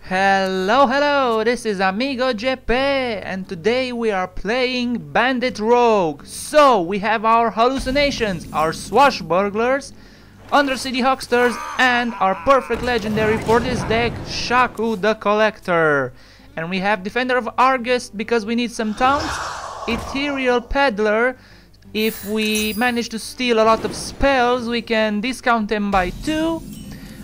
Hello, this is AmigoGP, and today we are playing Bandit Rogue. So, we have our hallucinations, our swashbucklers, Undercity hucksters, and our perfect legendary for this deck, Shaku the Collector. And we have Defender of Argus because we need some taunts, Ethereal Peddler. If we manage to steal a lot of spells, we can discount them by 2.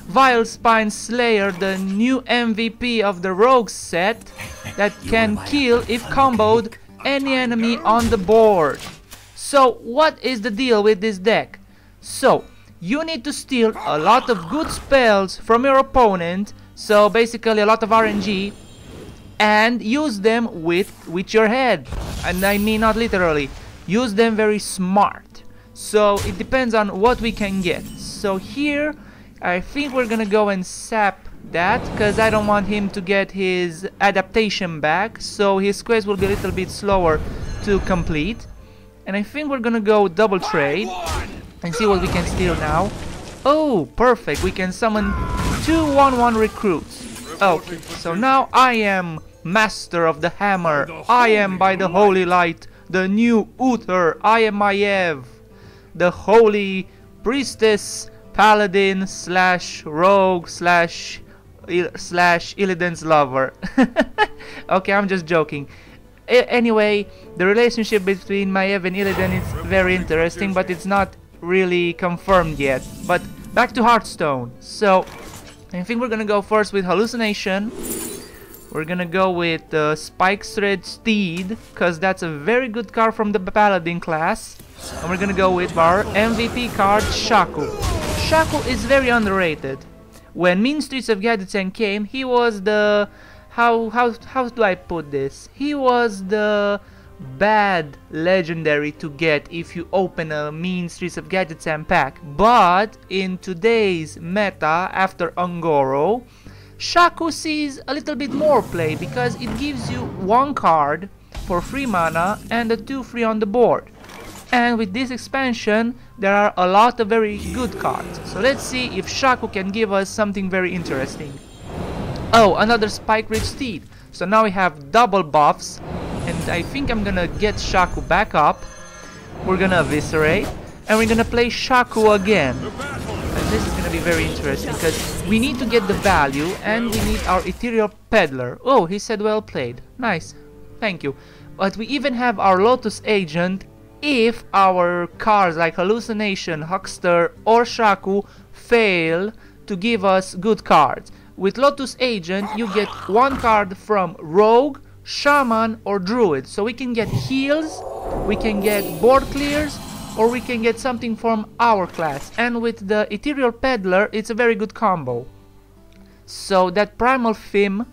Vile Spine Slayer, the new MVP of the Rogue set that can kill if comboed any enemy on the board. So what is the deal with this deck? So you need to steal a lot of good spells from your opponent, so basically a lot of RNG, and use them with your head. And I mean not literally, use them very smart. So it depends on what we can get. So here I think we're gonna go and sap that, because I don't want him to get his adaptation back, so his quest will be a little bit slower to complete. And I think we're gonna go double trade and see what we can steal now. Oh, perfect, we can summon 2 1/1 recruits. Okay, so now I am master of the hammer, I am by the holy light, the new Uther, I am Maiev, the holy priestess, Paladin slash rogue slash Illidan's lover. Okay, I'm just joking. Anyway, the relationship between Maiev and Illidan is very interesting, but it's not really confirmed yet. But back to Hearthstone. So I think we're gonna go first with Hallucination. We're gonna go with Spike Thread Steed, because that's a very good card from the Paladin class. And we're gonna go with our MVP card, Shaku. Shaku is very underrated. When Mean Streets of Gadgetzan came, he was the... How do I put this? He was the bad legendary to get if you open a Mean Streets of Gadgetzan pack. But in today's meta, after Ungoro, Shaku sees a little bit more play, because it gives you 1 card for free mana and a 2 free on the board. And with this expansion, there are a lot of very good cards. So let's see if Shaku can give us something very interesting. Oh, another Spike Ridge Steed. So now we have double buffs. And I think I'm gonna get Shaku back up. We're gonna eviscerate. And we're gonna play Shaku again. And this is gonna be very interesting, because we need to get the value and we need our Ethereal Peddler. Oh, he said well played. Nice. Thank you. But we even have our Lotus Agent if our cards like Hallucination, Huckster or Shaku fail to give us good cards. With Lotus Agent you get 1 card from Rogue, Shaman or Druid. So we can get heals, we can get board clears, or we can get something from our class. And with the Ethereal Peddler it's a very good combo. So that Primal Finn,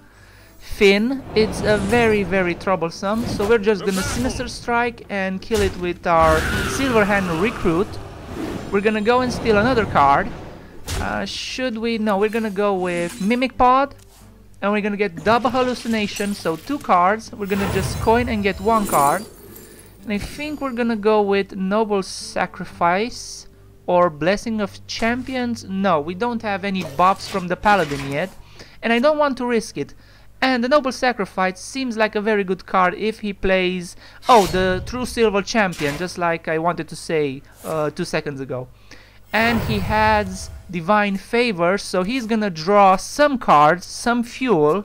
it's a very troublesome, so we're just gonna Sinister Strike and kill it with our Silverhand Recruit. We're gonna go and steal another card. Should we? No, we're gonna go with Mimic Pod, and we're gonna get double Hallucination, so 2 cards. We're gonna just coin and get 1 card. And I think we're gonna go with Noble Sacrifice or Blessing of Champions. No, we don't have any buffs from the Paladin yet, and I don't want to risk it. And the Noble Sacrifice seems like a very good card if he plays, oh, the True Silver Champion, just like I wanted to say 2 seconds ago. And he has Divine Favor, so he's gonna draw some cards, some fuel.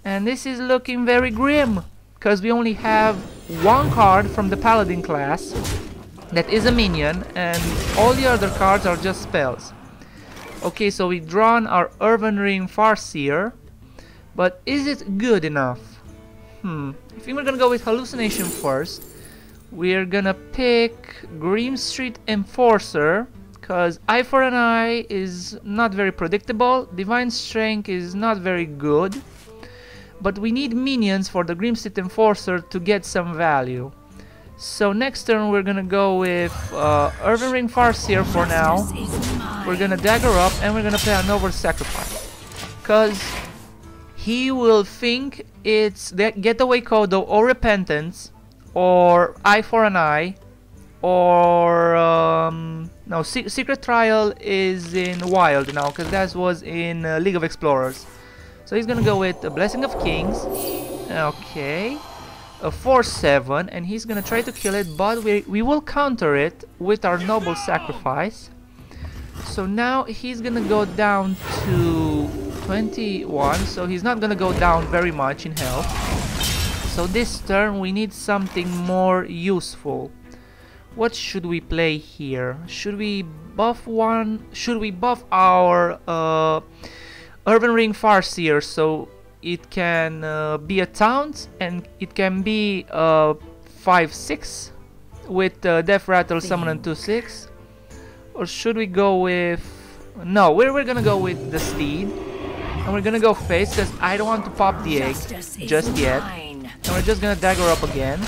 And this is looking very grim, because we only have 1 card from the Paladin class that is a minion, and all the other cards are just spells. Okay, so we've drawn our Urban Ring Farseer. But is it good enough? I think we're gonna go with Hallucination first. We're gonna pick Green Street Enforcer, because Eye for an Eye is not very predictable, Divine Strength is not very good, but we need minions for the Grim Street Enforcer to get some value. So next turn we're gonna go with Urban Ring Farseer for now. We're gonna dagger up and we're gonna play a Noble Sacrifice, because he will think it's the Getaway Kodo or Repentance or Eye for an Eye or no, Secret Trial is in Wild now, because that was in League of Explorers. So he's gonna go with a Blessing of Kings. Okay. A 4/7, and he's gonna try to kill it, but we will counter it with our Noble Sacrifice. So now he's gonna go down to 21, so he's not gonna go down very much in health. So this turn we need something more useful. What should we play here? Should we buff one? Should we buff our Urban Ring Farseer so it can be a taunt and it can be 5/6 with Jaderattle summon and 2/6? Or should we go with... No, we're gonna go with the Steed. And we're gonna go face because I don't want to pop the egg just yet. And we're just gonna dagger up again.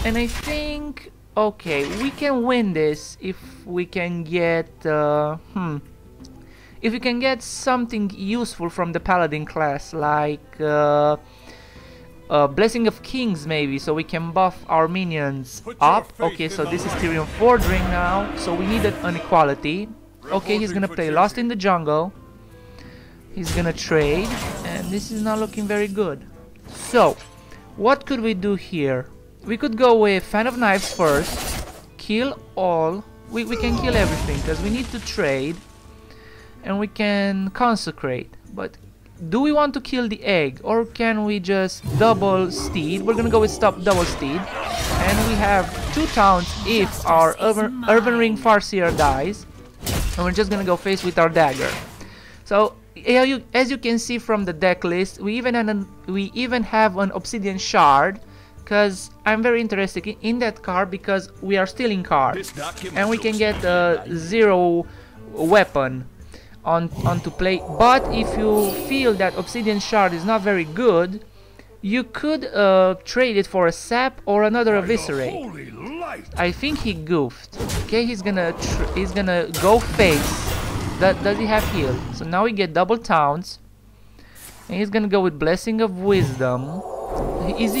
And I think... Okay, we can win this if we can get... If we can get something useful from the Paladin class, like Blessing of Kings maybe, so we can buff our minions up. Okay, so this is Tyrion Fordring now, so we need an equality. Okay, he's gonna play Lost in the Jungle. He's gonna trade, and this is not looking very good. So, what could we do here? We could go with Fan of Knives first, kill all. We can kill everything, because we need to trade. And we can consecrate, but do we want to kill the egg, or can we just double Steed? We're gonna go with double Steed, and we have 2 taunts if our Urban Ring Farseer dies, and we're just gonna go face with our dagger. So as you can see from the deck list, we even have an Obsidian Shard, because I'm very interested in that card because we are stealing cards, and we can get a 0 weapon onto play. But if you feel that Obsidian Shard is not very good, you could trade it for a Sap or another Eviscerate. I think he goofed. Okay, he's gonna go face. Does he have heal? So now we get double taunts, and he's gonna go with Blessing of Wisdom. Is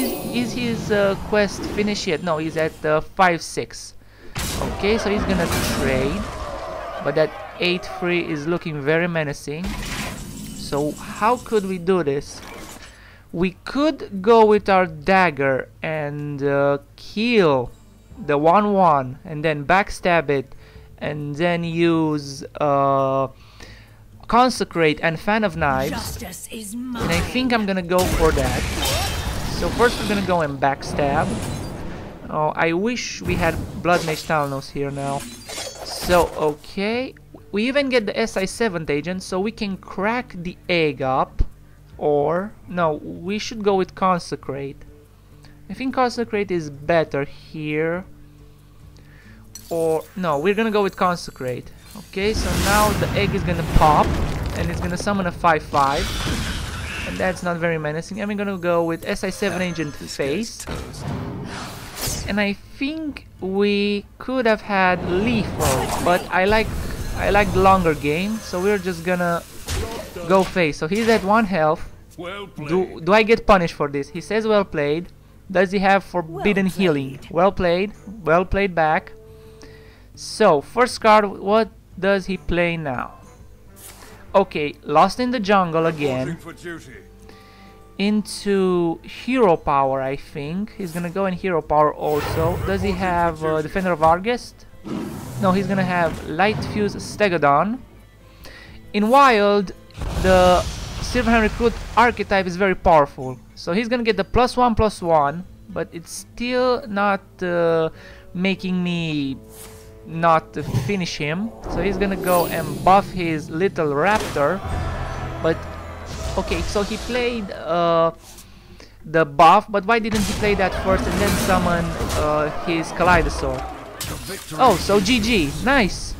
his quest finished yet? No, he's at 5/6. Okay, so he's gonna trade, but that 8-3 is looking very menacing. So how could we do this? We could go with our dagger and kill the 1/1 and then backstab it, and then use Consecrate and Fan of Knives. And I think I'm gonna go for that. So first we're gonna go and backstab. Oh, I wish we had Blood Mage Talnos here now. So okay, we even get the SI 7th agent, so we can crack the egg up. Or no, we should go with Consecrate. I think Consecrate is better here. Or no, we're gonna go with Consecrate. Okay, so now the egg is gonna pop and it's gonna summon a 5/5, and that's not very menacing. And we're gonna go with SI 7 agent face. And I think we could have had lethal, but I like the longer game, so we're just gonna go face. So he's at 1 health. Do I get punished for this? He says well played. Does he have forbidden healing? Well played back. So first card, what does he play now? Okay, Lost in the Jungle again. Into Hero Power, I think. He's gonna go in Hero Power also. Does he have Defender of Argest? No, he's gonna have Light Fuse Stegodon. In Wild, the Silverhand Recruit archetype is very powerful. So he's gonna get the +1/+1, but it's still not making me not finish him. So he's gonna go and buff his little raptor. But okay, so he played the buff, but why didn't he play that first and then summon his Kaleidosaur? Oh, so GG. Nice.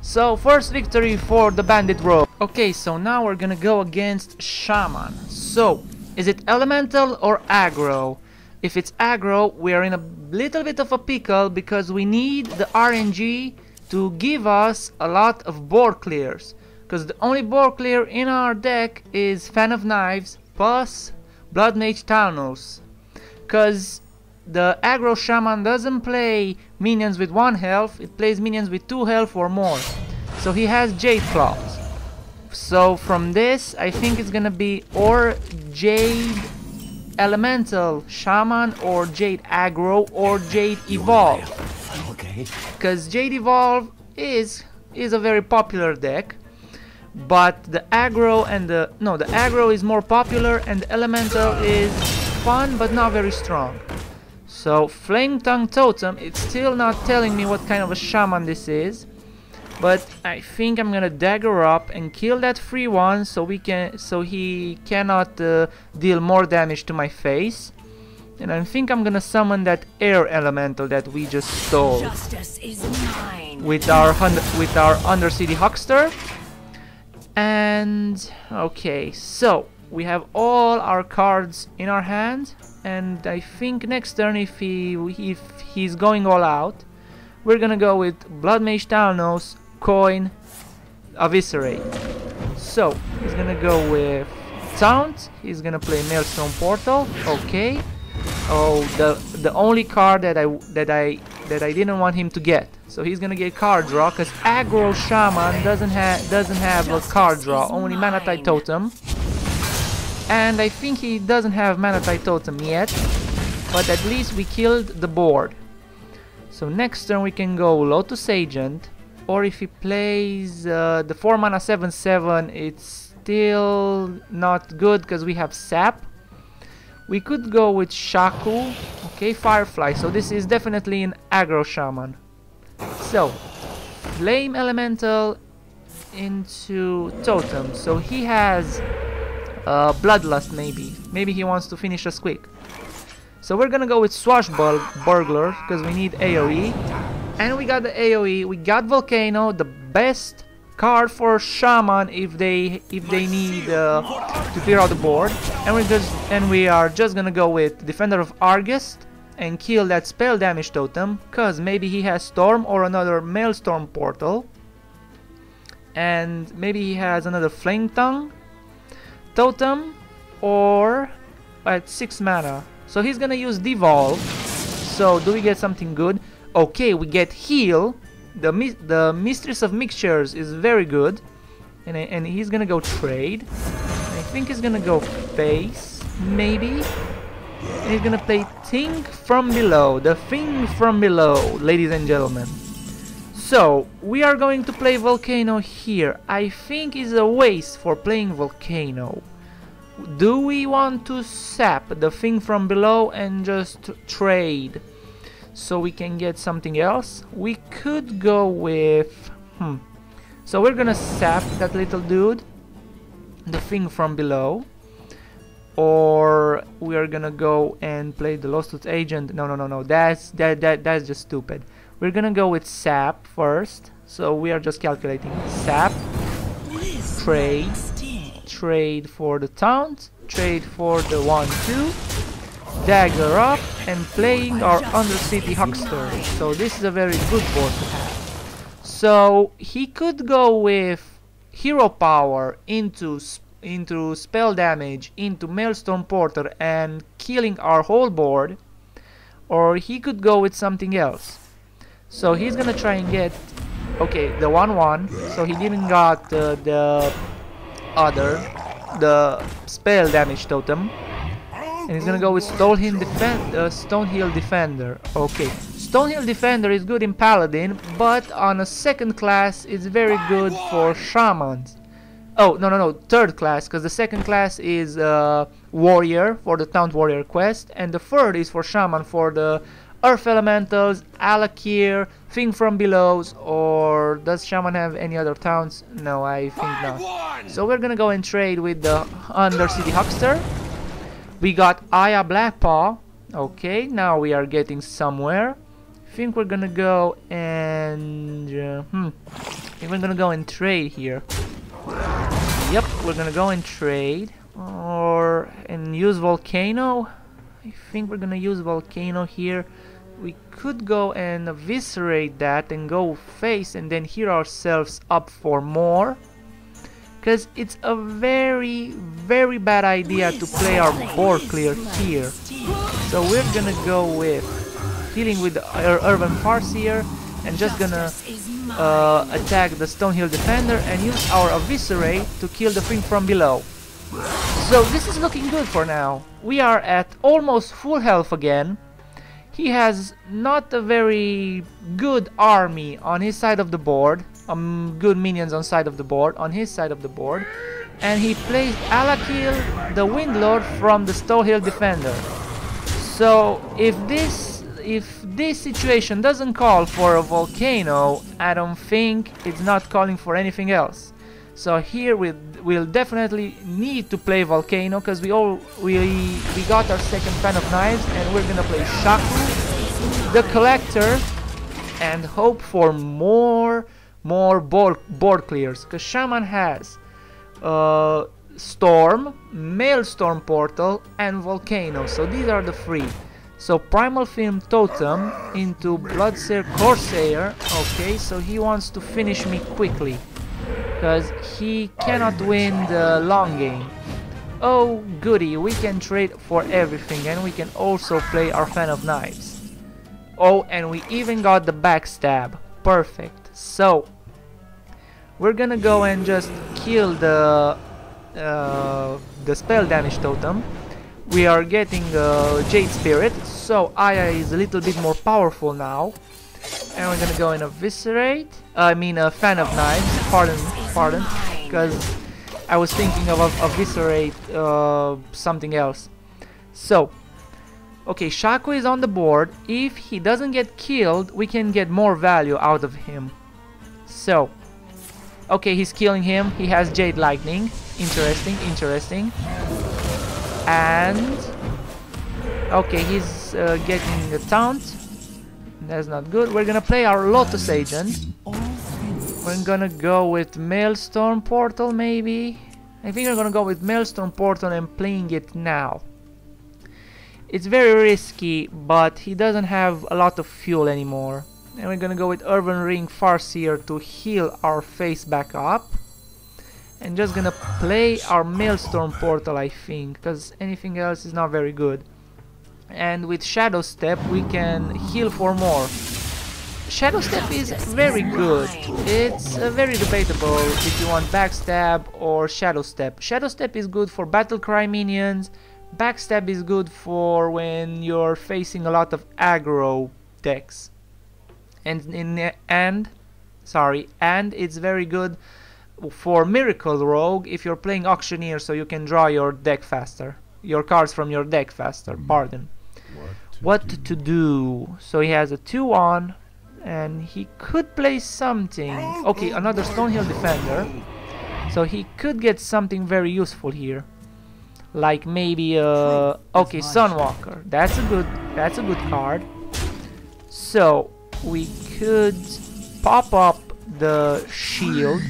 So first victory for the Bandit Rogue. Okay, so now we're gonna go against Shaman. So is it elemental or aggro? If it's aggro, we are in a little bit of a pickle because we need the RNG to give us a lot of board clears. Because the only board clear in our deck is Fan of Knives plus Blood Mage Talnos. Because the aggro Shaman doesn't play minions with 1 health, it plays minions with 2 health or more. So he has Jade Claws. So from this, I think it's gonna be or Jade Elemental Shaman, or Jade Aggro, or Jade Evolve. Okay. Because Jade Evolve is a very popular deck, but the aggro and the aggro is more popular, and the elemental is fun but not very strong. So Flame Tongue Totem, it's still not telling me what kind of a shaman this is, but I think I'm gonna dagger up and kill that free one so he cannot deal more damage to my face. And I think I'm gonna summon that air elemental that we just stole Justice is mine. with our Undercity Huckster. And okay, so we have all our cards in our hand, and I think next turn, if he's going all out, we're gonna go with Blood Mage Talnos, Coin, Eviscerate. So he's gonna go with Taunt. He's gonna play Maelstrom Portal. Okay. Oh, the only card that I didn't want him to get. So he's gonna get card draw, because Aggro Shaman doesn't have a card draw, only Manatite Totem. And I think he doesn't have Manatite Totem yet, but at least we killed the board. So next turn we can go Lotus Agent, or if he plays the 4 mana 7/7, it's still not good because we have Sap. We could go with Shaku, okay, Firefly, so this is definitely an aggro shaman. So, Flame Elemental into Totem, so he has Bloodlust maybe he wants to finish us quick. So we're gonna go with Swashbuckler, because we need AoE, and we got the AoE, we got Volcano, the best card for shaman if they need to clear out the board, and we are just gonna go with Defender of Argus and kill that spell damage totem, cause maybe he has Storm or another Maelstrom Portal, and maybe he has another Flame Tongue Totem, or at 6 mana. So he's gonna use Devolve. So do we get something good? Okay, we get Heal. The Mistress of Mixtures is very good, and he's gonna go trade. I think he's gonna go face, maybe. And he's gonna play Think from Below, the Thing from Below, ladies and gentlemen. So we are going to play Volcano here. I think it's a waste for playing Volcano. Do we want to sap the Thing from Below and just trade so we can get something else? We could go with so we're gonna sap that little dude, the Thing from Below, or we are gonna go and play the Lost Agent. No, that's just stupid. We're gonna go with sap first, so we are just calculating sap, trade for the taunt, trade for the 1/2, dagger up, and playing our Undercity Huckster. So this is a very good board to have. So he could go with Hero Power into spell damage, into Maelstrom Porter, and killing our whole board, or he could go with something else. So he's gonna try and get, okay, the 1/1, so he didn't got the spell damage totem, and he's gonna go with Stonehill Defender. Okay, Stonehill Defender is good in Paladin, but on a second class it's very good for shamans. Oh, no, third class, because the second class is Warrior for the Taunt Warrior quest, and the third is for Shaman for the Earth Elementals, Alakir, Thing from Belows, or does Shaman have any other taunts? No, I think not. So we're gonna go and trade with the Undercity Huckster. We got Aya Blackpaw. Okay, now we are getting somewhere. I think we're gonna go and we're gonna go and trade here. Yep, we're gonna go and trade and use Volcano. I think we're gonna use Volcano here. We could go and eviscerate that and go face and then heal ourselves up for more, because it's a very bad idea to play our board clear here. So we're gonna go with healing with our Urban Farseer and just gonna attack the Stonehill Defender and use our Eviscerate to kill the thing from below. So this is looking good for now. We are at almost full health again. He has not a very good army on his side of the board, good minions on side of the board, on his side of the board, and he plays Alakil, the Windlord from the Stonehill Defender. So if this situation doesn't call for a volcano, I don't think it's not calling for anything else. So here we'll definitely need to play volcano, because we got our second Fan of Knives, and we're gonna play Shaku, the Collector, and hope for more board clears, because Shaman has Storm, Maelstrom Portal, and Volcano. So these are the three. So Primal Film Totem into Bloodseer Corsair. Okay, so he wants to finish me quickly, because he cannot win the long game. Oh goody, we can trade for everything, and we can also play our Fan of Knives. Oh, and we even got the Backstab. Perfect. So we're gonna go and just kill the spell damage totem. We are getting Jade Spirit, so Aya is a little bit more powerful now. And we're gonna go in Eviscerate. I mean a Fan of Knives. Pardon, because I was thinking of Eviscerate something else. So, okay, Shaku is on the board. If he doesn't get killed, we can get more value out of him. So, okay, he's killing him. He has Jade Lightning. Interesting. And okay, he's getting a taunt. That's not good. We're gonna play our Lotus Agent. We're gonna go with Maelstrom Portal, maybe. I think we're gonna go with Maelstrom Portal and playing it now. It's very risky, but he doesn't have a lot of fuel anymore. And we're gonna go with Urban Ring Farseer to heal our face back up. And just gonna play our Maelstrom Portal, I think, because anything else is not very good. And with Shadow Step we can heal for more. Shadow Step is very good. It's very debatable if you want Backstab or Shadow Step. Shadow Step is good for Battle Cry minions. Backstab is good for when you're facing a lot of aggro decks. And it's very good for Miracle Rogue if you're playing Auctioneer, so you can draw your deck faster. Your cards from your deck faster, pardon. What to do? So he has a 2-1 and he could play something. Okay, another Stonehill Defender. So he could get something very useful here. Like maybe okay, Sunwalker. That's a good card. So we could pop up the shield.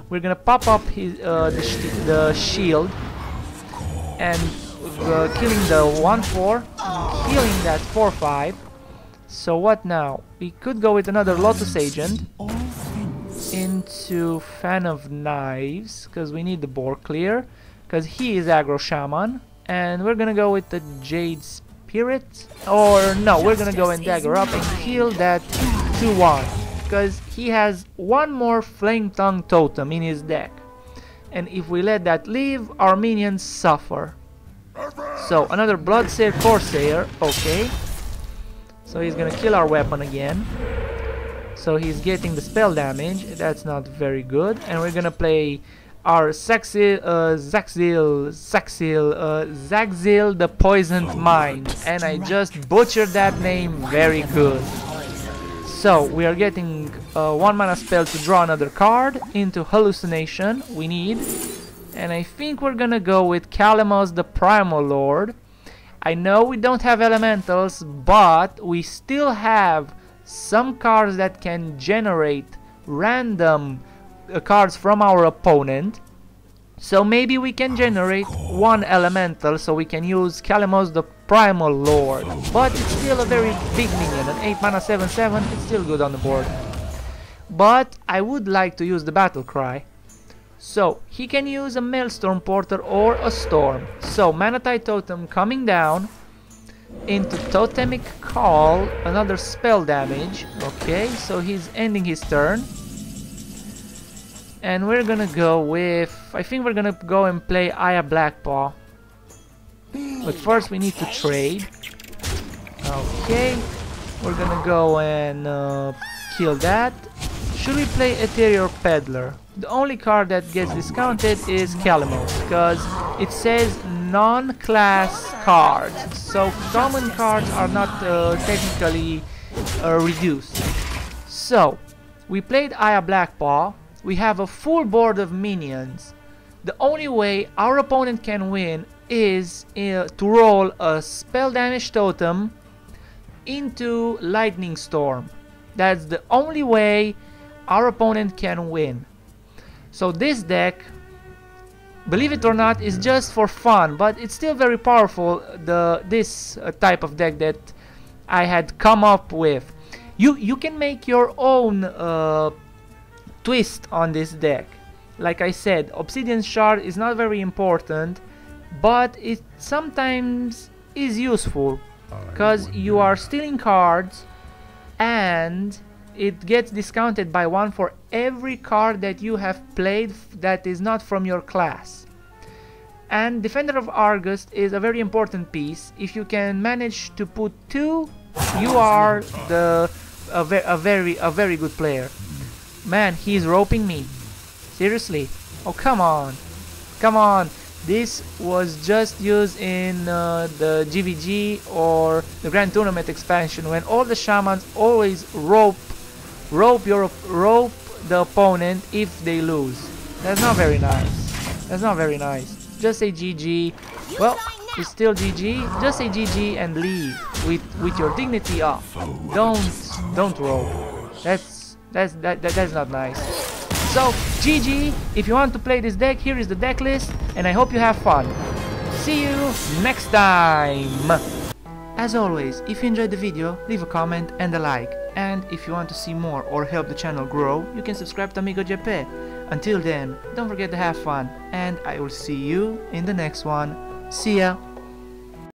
We're gonna pop up his the shield and killing the 1/4, killing that 4/5. So what now? We could go with another Lotus Agent into Fan of Knives, because we need the board clear, because he is aggro shaman. And we're gonna go with the Jade Spirit, or no, we're gonna go and dagger up and kill that 2/1, because he has one more Flame Tongue Totem in his deck, and if we let that leave, our minions suffer. So another Bloodseer Corsair. Okay, so he's gonna kill our weapon again, so he's getting the spell damage. That's not very good. And we're gonna play our Zaxil the Poisoned Mind, and I just butchered that name very good. So we are getting 1 mana spell to draw another card into Hallucination. We need, and I think we're gonna go with Kalemos the Primal Lord. I know we don't have elementals, but we still have some cards that can generate random cards from our opponent. So maybe we can generate one elemental, so we can use Kalemos the Primal Lord. But it's still a very big minion, an 8 mana 7/7, it's still good on the board. But I would like to use the Battle Cry. So he can use a Maelstrom Portal or a Storm. So Manatite Totem coming down, into Totemic Call, another spell damage. Okay, so he's ending his turn. And we're gonna go with... I think we're gonna go and play Aya Blackpaw. But first we need to trade. Okay, we're gonna go and kill that. Should we play Ethereal Peddler? The only card that gets discounted is Calimos, because it says non-class cards. So common cards are not technically reduced. So, we played Aya Blackpaw. We have a full board of minions. The only way our opponent can win is to roll a spell damage totem into Lightning Storm. That's the only way our opponent can win. So this deck, believe it or not, is just for fun, but it's still very powerful. This type of deck that I had come up with. You can make your own twist on this deck. Like I said, Obsidian Shard is not very important, but it sometimes is useful, because you are stealing cards and it gets discounted by 1 for every card that you have played that is not from your class. And Defender of Argus is a very important piece. If you can manage to put 2, you are a very good player. Man, he's roping me. Seriously. Oh, come on. Come on. This was just used in the GVG or the Grand Tournament expansion, when all the shamans always rope the opponent if they lose. That's not very nice. That's not very nice. Just say GG. Well, it's still GG. Just say GG and leave with your dignity up. Don't rope. That's not nice. So GG. If you want to play this deck, here is the deck list, and I hope you have fun. See you next time. As always, if you enjoyed the video, leave a comment and a like. And if you want to see more or help the channel grow, you can subscribe to AmigoGP. Until then, don't forget to have fun, and I will see you in the next one. See ya!